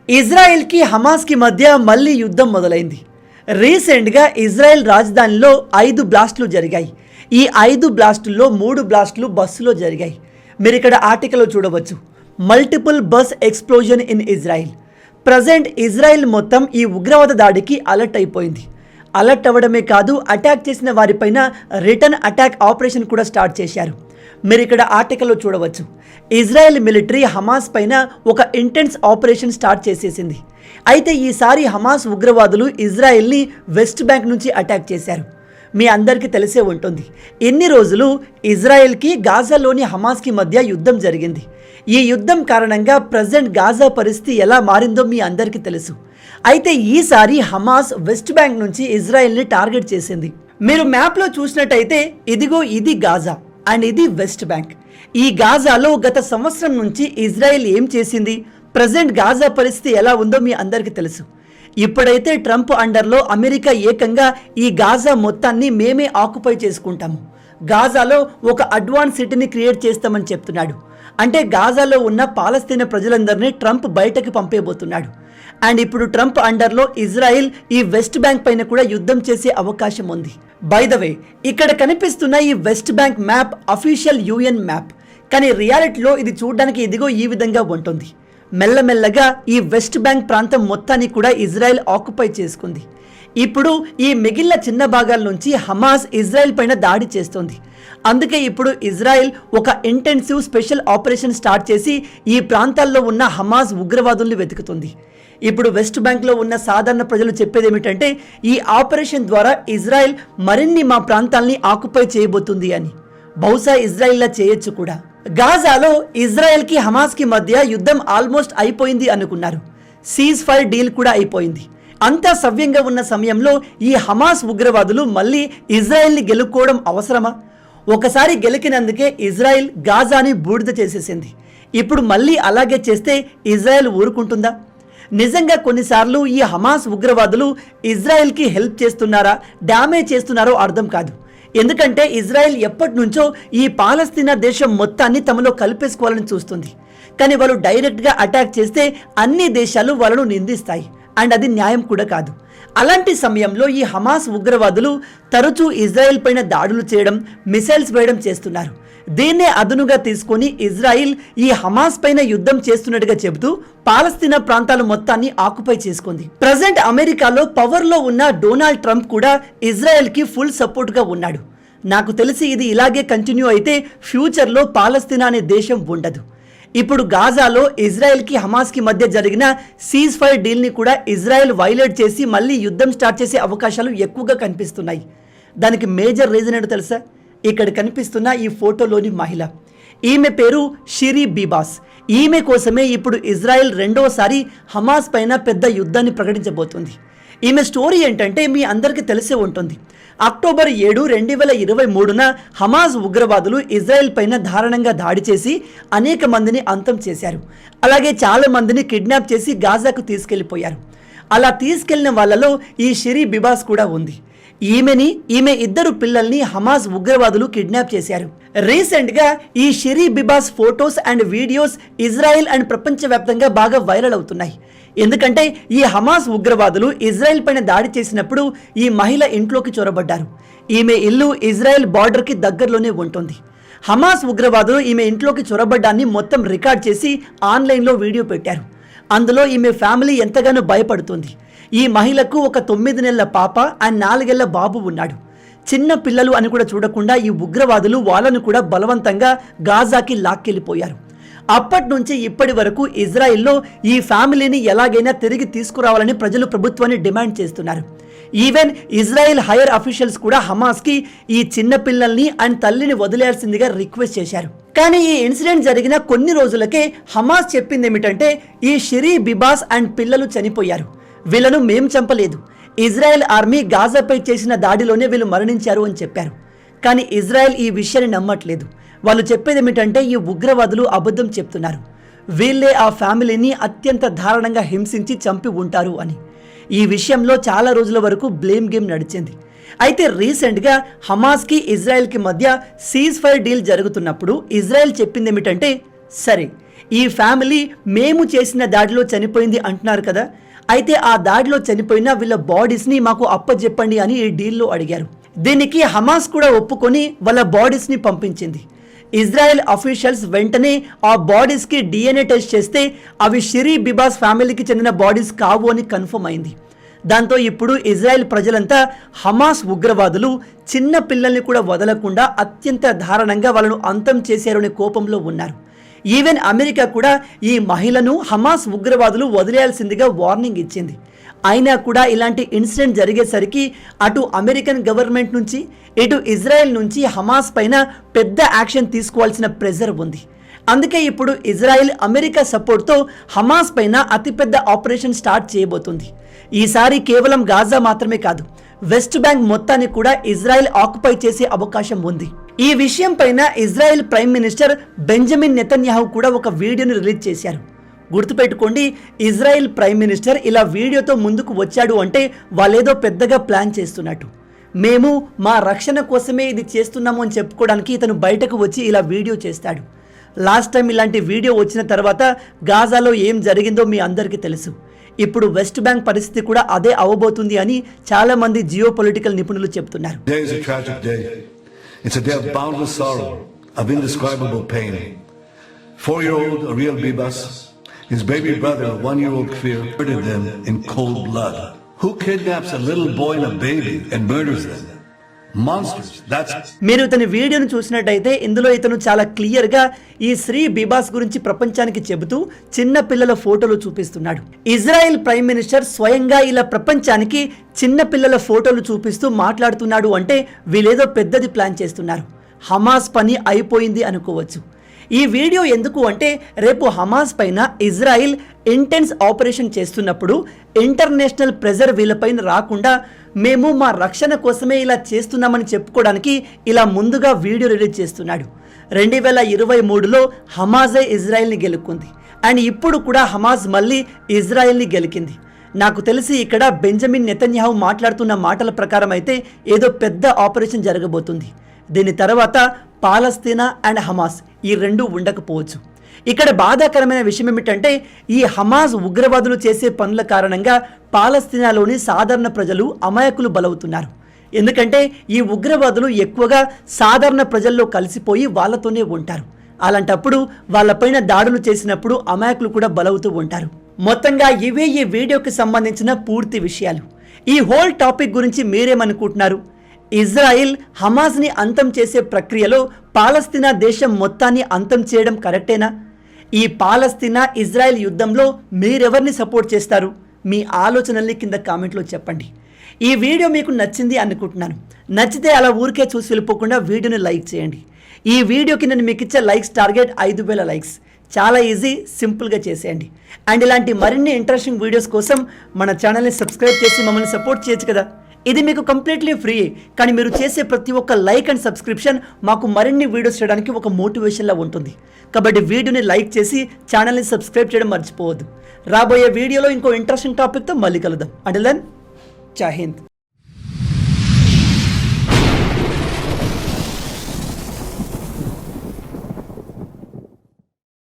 ఇజ్రాయెల్కి హమాస్కి మధ్య మళ్ళీ యుద్ధం మొదలైంది. రీసెంట్గా ఇజ్రాయెల్ రాజధానిలో 5 బ్లాస్టులు జరిగాయి. ఈ 5 బ్లాస్టుల్లో 3 బ్లాస్టులు బస్సులో జరిగాయి. మీరు ఇక్కడ ఆర్టికల్లో చూడవచ్చు, multiple bus explosion in Israel. Present Israel మొత్తం ఈ ఉగ్రవాద దాడికి అలర్ట్ అయిపోయింది. అలర్ట్ అవ్వడమే కాదు, అటాక్ చేసిన వారిపైన రిటర్న్ అటాక్ ఆపరేషన్ కూడా స్టార్ట్ చేశారు. మీరు ఇక్కడ ఆర్టికల్లో చూడవచ్చు, ఇజ్రాయెల్ మిలిటరీ హమాస్ పైన ఒక ఇంటెన్స్ ఆపరేషన్ స్టార్ట్ చేసేసింది. అయితే ఈసారి హమాస్ ఉగ్రవాదులు ఇజ్రాయెల్ని వెస్ట్ బ్యాంక్ నుంచి అటాక్ చేశారు. మీ అందరికీ తెలిసే ఉంటుంది, ఎన్ని రోజులు ఇజ్రాయెల్కి గాజాలోని హమాస్కి మధ్య యుద్ధం జరిగింది. ఈ యుద్ధం కారణంగా ప్రజెంట్ గాజా పరిస్థితి ఎలా మారిందో మీ అందరికీ తెలుసు. అయితే ఈసారి హమాస్ వెస్ట్ బ్యాంక్ నుంచి ఇజ్రాయెల్ని టార్గెట్ చేసింది. మీరు మ్యాప్లో చూసినట్టయితే ఇదిగో ఇది గాజా అండ్ ఇది వెస్ట్ బ్యాంక్. ఈ గాజాలో గత సంవత్సరం నుంచి ఇజ్రాయెల్ ఏం చేసింది, ప్రజెంట్ గాజా పరిస్థితి ఎలా ఉందో మీ అందరికీ తెలుసు. ఇప్పుడైతే ట్రంప్ అండర్లో అమెరికా ఏకంగా ఈ గాజా మొత్తాన్ని మేమే ఆక్యుపై చేసుకుంటాము, గాజాలో ఒక అడ్వాన్స్ సిటీని క్రియేట్ చేస్తామని చెప్తున్నాడు. అంటే గాజాలో ఉన్న పాలస్తీనా ప్రజలందరినీ ట్రంప్ బయటకు పంపేయబోతున్నాడు. అండ్ ఇప్పుడు ట్రంప్ అండర్లో ఇజ్రాయెల్ ఈ వెస్ట్ బ్యాంక్ పైన కూడా యుద్ధం చేసే అవకాశం ఉంది. బై ద వే, ఇక్కడ కనిపిస్తున్న ఈ west bank map official UN map, కానీ రియాలిటీలో ఇది చూడడానికి ఇదిగో ఈ విధంగా ఉంటుంది. మెల్లమెల్లగా ఈ వెస్ట్ బ్యాంక్ ప్రాంతం మొత్తాన్ని కూడా ఇజ్రాయెల్ ఆక్యుపై చేసుకుంది. ఇప్పుడు ఈ మిగిలిన చిన్న భాగాల నుంచి హమాస్ ఇజ్రాయెల్ పైన దాడి చేస్తుంది. అందుకే ఇప్పుడు ఇజ్రాయెల్ ఒక ఇంటెన్సివ్ స్పెషల్ ఆపరేషన్ స్టార్ట్ చేసి ఈ ప్రాంతాల్లో ఉన్న హమాస్ ఉగ్రవాదుల్ని వెతుకుతుంది. ఇప్పుడు వెస్ట్ బ్యాంక్లో ఉన్న సాధారణ ప్రజలు చెప్పేది ఏమిటంటే, ఈ ఆపరేషన్ ద్వారా ఇజ్రాయెల్ మరిన్ని మా ప్రాంతాల్ని ఆక్యుపై చేయబోతుంది అని. బహుశా ఇజ్రాయెల్లా చేయొచ్చు కూడా. గాజాలో ఇజ్రాయెల్కి హమాస్కి మధ్య యుద్ధం ఆల్మోస్ట్ అయిపోయింది అనుకున్నారు. సీజ్ ఫైర్ డీల్ కూడా అయిపోయింది. అంతా సవ్యంగా ఉన్న సమయంలో ఈ హమాస్ ఉగ్రవాదులు మళ్ళీ ఇజ్రాయెల్ని గెలుక్కోవడం అవసరమా? ఒకసారి గెలికినందుకే ఇజ్రాయెల్ గాజాని బూడిద చేసేసింది. ఇప్పుడు మళ్ళీ అలాగే చేస్తే ఇజ్రాయెల్ ఊరుకుంటుందా? నిజంగా కొన్నిసార్లు ఈ హమాస్ ఉగ్రవాదులు ఇజ్రాయెల్కి హెల్ప్ చేస్తున్నారా, డ్యామేజ్ చేస్తున్నారో అర్థం కాదు. ఎందుకంటే ఇజ్రాయెల్ ఎప్పటి నుంచో ఈ పాలస్తీనా దేశం మొత్తాన్ని తమలో కలిపేసుకోవాలని చూస్తుంది. కానీ వాళ్ళు డైరెక్ట్గా అటాక్ చేస్తే అన్ని దేశాలు వాళ్ళను నిందిస్తాయి, అండ్ అది న్యాయం కూడా కాదు. అలాంటి సమయంలో ఈ హమాస్ ఉగ్రవాదులు తరచూ ఇజ్రాయెల్ పైన దాడులు చేయడం, మిసైల్స్ వేయడం చేస్తున్నారు. దీన్నే అదునుగా తీసుకొని ఇజ్రాయిల్ ఈ హమాస్ పైన యుద్ధం చేస్తున్నట్టుగా చెబుతూ పాలస్తీనా ప్రాంతాల మొత్తాన్ని ఆక్యుపై చేసుకుంది. ప్రజెంట్ అమెరికాలో పవర్లో ఉన్న డొనాల్డ్ ట్రంప్ కూడా ఇజ్రాయెల్కి ఫుల్ సపోర్ట్గా ఉన్నాడు. నాకు తెలిసి ఇది ఇలాగే కంటిన్యూ అయితే ఫ్యూచర్లో పాలస్తీనా అనే దేశం ఉండదు. ఇప్పుడు గాజాలో ఇజ్రాయెల్కి హమాస్కి మధ్య జరిగిన సీజ్ ఫైర్ డీల్ని కూడా ఇజ్రాయెల్ వైలేట్ చేసి మళ్ళీ యుద్ధం స్టార్ట్ చేసే అవకాశాలు ఎక్కువగా కనిపిస్తున్నాయి. దానికి మేజర్ రీజన్ ఏంటో తెలుసా? ఇక్కడ కనిపిస్తున్న ఈ ఫోటోలోని మహిళ, ఈమె పేరు షిరీ బిబాస్. ఈమె కోసమే ఇప్పుడు ఇజ్రాయెల్ రెండోసారి హమాస్ పైన పెద్ద యుద్ధాన్ని ప్రకటించబోతుంది. ఈమె స్టోరీ ఏంటంటే మీ అందరికీ తెలిసే ఉంటుంది. అక్టోబర్ 7, 2023న హమాస్ ఉగ్రవాదులు ఇజ్రాయెల్ పైన దారుణంగా దాడి చేసి అనేక మందిని అంతం చేశారు. అలాగే చాలా మందిని కిడ్నాప్ చేసి గాజాకు తీసుకెళ్లిపోయారు. అలా తీసుకెళ్లిన వాళ్ళలో ఈ షిరీ బిబాస్ కూడా ఉంది. ఈమె 2 పిల్లల్ని హమాస్ ఉగ్రవాదులు కిడ్నాప్ చేశారు. రీసెంట్గా ఈ Shiri Bibas photos and videos Israel and ప్రపంచవ్యాప్తంగా బాగా వైరల్ అవుతున్నాయి. ఎందుకంటే ఈ హమాస్ ఉగ్రవాదులు ఇజ్రాయెల్ పైన దాడి చేసినప్పుడు ఈ మహిళ ఇంట్లోకి చొరబడ్డారు. ఈమె ఇల్లు ఇజ్రాయెల్ బార్డర్కి దగ్గరలోనే ఉంటుంది. హమాస్ ఉగ్రవాదులు ఈమె ఇంట్లోకి చొరబడ్డాన్ని మొత్తం రికార్డ్ చేసి ఆన్లైన్లో వీడియో పెట్టారు. అందులో ఈమె ఫ్యామిలీ ఎంతగానో భయపడుతుంది. ఈ మహిళకు ఒక 9 నెలల పాప అండ్ 4 ఏళ్ల బాబు ఉన్నాడు. చిన్న పిల్లలు అని కూడా చూడకుండా ఈ ఉగ్రవాదులు వాళ్ళను కూడా బలవంతంగా గాజాకి లాక్కెళ్ళిపోయారు. అప్పటి నుంచి ఇప్పటి వరకు ఇజ్రాయెల్లో ఈ ఫ్యామిలీని ఎలాగైనా తిరిగి తీసుకురావాలని ప్రజలు ప్రభుత్వాన్ని డిమాండ్ చేస్తున్నారు. ఈవెన్ ఇజ్రాయెల్ హైయర్ అఫీషియల్స్ కూడా హమాస్కి ఈ చిన్న పిల్లల్ని అండ్ తల్లిని వదిలేయాల్సిందిగా రిక్వెస్ట్ చేశారు. కానీ ఈ ఇన్సిడెంట్ జరిగిన కొన్ని రోజులకే హమాస్ చెప్పింది ఏమిటంటే, ఈ షిరీ బిబాస్ అండ్ పిల్లలు చనిపోయారు, వీళ్ళను మేం చంపలేదు, ఇజ్రాయెల్ ఆర్మీ గాజాపై చేసిన దాడిలోనే వీళ్ళు మరణించారు అని చెప్పారు. కానీ ఇజ్రాయెల్ ఈ విషయాన్ని నమ్మట్లేదు. వాళ్ళు చెప్పేది ఏమిటంటే, ఈ ఉగ్రవాదులు అబద్ధం చెప్తున్నారు, వీళ్ళే ఆ ఫ్యామిలీని అత్యంత దారుణంగా హింసించి చంపి ఉంటారు అని. ఈ విషయంలో చాలా రోజుల వరకు బ్లేమ్ గేమ్ నడిచింది. అయితే రీసెంట్గా హమాస్కి ఇజ్రాయెల్కి మధ్య సీజ్ ఫైర్ డీల్ జరుగుతున్నప్పుడు ఇజ్రాయెల్ చెప్పింది ఏమిటంటే, సరే ఈ ఫ్యామిలీ మేము చేసిన దాడిలో చనిపోయింది అంటున్నారు కదా, అయితే ఆ దాడిలో చనిపోయిన వీళ్ళ బాడీస్ని మాకు అప్పజెప్పండి అని ఈ డీల్లో అడిగారు. దీనికి హమాస్ కూడా ఒప్పుకొని వాళ్ళ బాడీస్ని పంపించింది. ఇజ్రాయెల్ అఫీషియల్స్ వెంటనే ఆ బాడీస్కి DNA టెస్ట్ చేస్తే అవి షిరీ బిబాస్ ఫ్యామిలీకి చెందిన బాడీస్ కావు అని కన్ఫర్మ్ అయింది. దాంతో ఇప్పుడు ఇజ్రాయెల్ ప్రజలంతా హమాస్ ఉగ్రవాదులు చిన్న పిల్లల్ని కూడా వదలకుండా అత్యంత దారుణంగా వాళ్ళను అంతం చేశారనే కోపంలో ఉన్నారు. ఈవెన్ అమెరికా కూడా ఈ మహిళను హమాస్ ఉగ్రవాదులు వదిలేయాల్సిందిగా వార్నింగ్ ఇచ్చింది. అయినా కూడా ఇలాంటి ఇన్సిడెంట్ జరిగేసరికి అటు అమెరికన్ గవర్నమెంట్ నుంచి ఇటు ఇజ్రాయెల్ నుంచి హమాస్ పైన పెద్ద యాక్షన్ తీసుకోవాల్సిన ప్రెజర్ ఉంది. అందుకే ఇప్పుడు ఇజ్రాయెల్ అమెరికా సపోర్ట్తో హమాస్ పైన అతిపెద్ద ఆపరేషన్ స్టార్ట్ చేయబోతుంది. ఈసారి కేవలం గాజా మాత్రమే కాదు, వెస్ట్ బ్యాంక్ మొత్తాన్ని కూడా ఇజ్రాయెల్ ఆక్యుపై చేసే అవకాశం ఉంది. ఈ విషయం పైన Israel prime minister Benjamin Netanyahu కూడా ఒక వీడియోని రిలీజ్ చేశారు. గుర్తుపెట్టుకోండి, ఇజ్రాయెల్ ప్రైమ్ మినిస్టర్ ఇలా వీడియోతో ముందుకు వచ్చాడు అంటే వాళ్ళేదో పెద్దగా ప్లాన్ చేస్తున్నట్టు. మేము మా రక్షణ కోసమే ఇది చేస్తున్నాము అని చెప్పుకోవడానికి ఇతను బయటకు వచ్చి ఇలా వీడియో చేస్తాడు. లాస్ట్ టైం ఇలాంటి వీడియో వచ్చిన తర్వాత గాజాలో ఏం జరిగిందో మీ అందరికీ తెలుసు. ఇప్పుడు వెస్ట్ బ్యాంక్ పరిస్థితి కూడా అదే అవబోతుంది అని చాలా మంది జియో పొలిటికల్ నిపుణులు చెప్తున్నారు. It's a day of boundless sorrow, of indescribable pain. 4-year-old Ariel Bibas, his baby brother, 1-year-old Kfir, murdered them in cold blood. Who kidnaps a little boy and a baby and murders them? Monsters. మీరు ఇతని వీడియోను చూసినట్టయితే ఇందులో ఇతను చాలా క్లియర్గా ఈ Shri Bibas గురించి ప్రపంచానికి చెబుతూ చిన్న పిల్లల ఫోటోలు చూపిస్తున్నాడు. ఇజ్రాయెల్ ప్రైమ్ మినిస్టర్ స్వయంగా ఇలా ప్రపంచానికి చిన్న పిల్లల ఫోటోలు చూపిస్తూ మాట్లాడుతున్నాడు అంటే వీళ్ళేదో పెద్దది ప్లాన్ చేస్తున్నారు. హమాస్ పని అయిపోయింది అనుకోవచ్చు. ఈ వీడియో ఎందుకు అంటే రేపు హమాస్ పైన ఇజ్రాయిల్ ఇంటెన్స్ ఆపరేషన్ చేస్తున్నప్పుడు ఇంటర్నేషనల్ ప్రెజర్ వీళ్ళపైన రాకుండా మేము మా రక్షణ కోసమే ఇలా చేస్తున్నామని చెప్పుకోవడానికి ఇలా ముందుగా వీడియో రిలీజ్ చేస్తున్నాడు. 2023లో హమాజే ఇజ్రాయిల్ని గెలుక్కుంది అండ్ ఇప్పుడు కూడా హమాస్ మళ్ళీ ఇజ్రాయిల్ని గెలికింది. నాకు తెలిసి ఇక్కడ బెంజమిన్ నెతన్యాహు మాట్లాడుతున్న మాటల ప్రకారం అయితే ఏదో పెద్ద ఆపరేషన్ జరగబోతుంది. దీని తర్వాత పాలస్తీనా అండ్ హమాస్ ఈ రెండూ ఉండకపోవచ్చు. ఇక్కడ బాధాకరమైన విషయం ఏమిటంటే ఈ హమాస్ ఉగ్రవాదులు చేసే పనుల కారణంగా పాలస్తీనాలోని సాధారణ ప్రజలు అమాయకులు బలవుతున్నారు. ఎందుకంటే ఈ ఉగ్రవాదులు ఎక్కువగా సాధారణ ప్రజల్లో కలిసిపోయి వాళ్ళతోనే ఉంటారు. అలాంటప్పుడు వాళ్ళపైన దాడులు చేసినప్పుడు అమాయకులు కూడా బలవుతూ ఉంటారు. మొత్తంగా ఇవే ఈ వీడియోకి సంబంధించిన పూర్తి విషయాలు. ఈ హోల్ టాపిక్ గురించి మీరేమనుకుంటున్నారు? ఇజ్రాయిల్ హమాస్ని అంతం చేసే ప్రక్రియలో పాలస్తీనా దేశం మొత్తాన్ని అంతం చేయడం కరెక్టేనా? ఈ పాలస్తీనా ఇజ్రాయిల్ యుద్ధంలో మీరెవరిని సపోర్ట్ చేస్తారు? మీ ఆలోచనల్ని కింద కామెంట్లో చెప్పండి. ఈ వీడియో మీకు నచ్చింది అనుకుంటున్నాను. నచ్చితే అలా ఊరికే చూసి వెళ్ళిపోకుండా వీడియోని లైక్ చేయండి. ఈ వీడియోకి నేను మీకు ఇచ్చే లైక్స్ టార్గెట్ 5000 లైక్స్. చాలా ఈజీ, సింపుల్గా చేసేయండి. అండ్ ఇలాంటి మరిన్ని ఇంట్రెస్టింగ్ వీడియోస్ కోసం మన ఛానల్ని సబ్స్క్రైబ్ చేసి మమ్మల్ని సపోర్ట్ చేయొచ్చు కదా. ఇది మీకు కంప్లీట్లీ ఫ్రీ, కానీ మీరు చేసే ప్రతి ఒక్క లైక్ అండ్ సబ్స్క్రిప్షన్ మాకు మరిన్ని వీడియోస్ చేయడానికి ఒక మోటివేషన్లా ఉంటుంది. కాబట్టి వీడియోని లైక్ చేసి ఛానల్ని సబ్స్క్రైబ్ చేయడం మర్చిపోవద్దు. రాబోయే వీడియోలో ఇంకో ఇంట్రెస్టింగ్ టాపిక్తో మళ్ళీ కలుద్దాం. అంటిల్ దెన్, జై హింద్.